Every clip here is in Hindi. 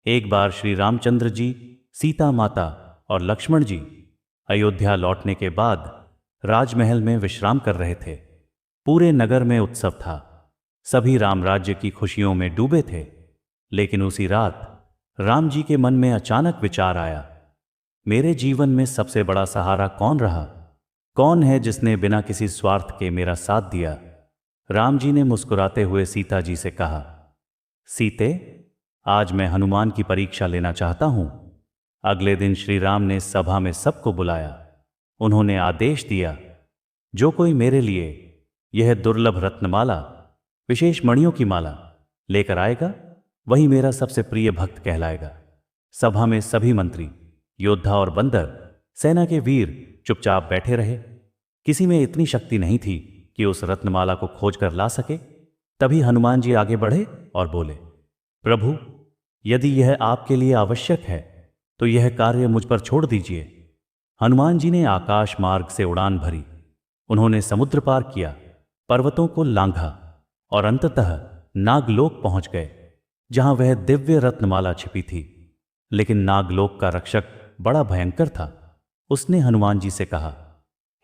एक बार श्री रामचंद्र जी, सीता माता और लक्ष्मण जी अयोध्या लौटने के बाद राजमहल में विश्राम कर रहे थे। पूरे नगर में उत्सव था। सभी राम राज्य की खुशियों में डूबे थे। लेकिन उसी रात राम जी के मन में अचानक विचार आया, मेरे जीवन में सबसे बड़ा सहारा कौन रहा? कौन है जिसने बिना किसी स्वार्थ के मेरा साथ दिया? राम जी ने मुस्कुराते हुए सीता जी से कहा, सीते, आज मैं हनुमान की परीक्षा लेना चाहता हूं। अगले दिन श्री राम ने सभा में सबको बुलाया। उन्होंने आदेश दिया, जो कोई मेरे लिए यह दुर्लभ रत्नमाला, विशेष मणियों की माला लेकर आएगा, वही मेरा सबसे प्रिय भक्त कहलाएगा। सभा में सभी मंत्री, योद्धा और बंदर, सेना के वीर चुपचाप बैठे रहे। किसी में इतनी शक्ति नहीं थी कि उस रत्नमाला को खोज कर ला सके। तभी हनुमान जी आगे बढ़े और बोले, प्रभु, यदि यह आपके लिए आवश्यक है तो यह कार्य मुझ पर छोड़ दीजिए। हनुमान जी ने आकाश मार्ग से उड़ान भरी। उन्होंने समुद्र पार किया, पर्वतों को लांघा और अंततः नागलोक पहुंच गए, जहां वह दिव्य रत्नमाला छिपी थी। लेकिन नागलोक का रक्षक बड़ा भयंकर था। उसने हनुमान जी से कहा,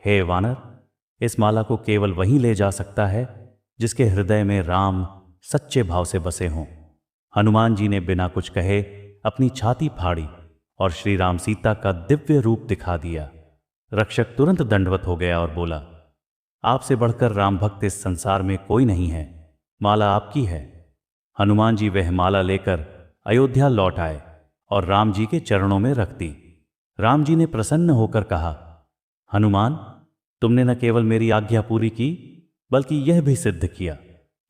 हे वानर, इस माला को केवल वही ले जा सकता है जिसके हृदय में राम सच्चे भाव से बसे हों। हनुमान जी ने बिना कुछ कहे अपनी छाती फाड़ी और श्री राम सीता का दिव्य रूप दिखा दिया। रक्षक तुरंत दंडवत हो गया और बोला, आपसे बढ़कर राम भक्त इस संसार में कोई नहीं है, माला आपकी है। हनुमान जी वह माला लेकर अयोध्या लौट आए और राम जी के चरणों में रख दी। राम जी ने प्रसन्न होकर कहा, हनुमान, तुमने न केवल मेरी आज्ञा पूरी की, बल्कि यह भी सिद्ध किया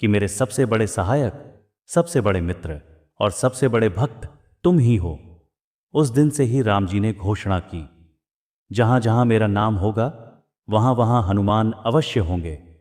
कि मेरे सबसे बड़े सहायक, सबसे बड़े मित्र और सबसे बड़े भक्त तुम ही हो। उस दिन से ही राम जी ने घोषणा की, जहां जहां मेरा नाम होगा वहां वहां हनुमान अवश्य होंगे।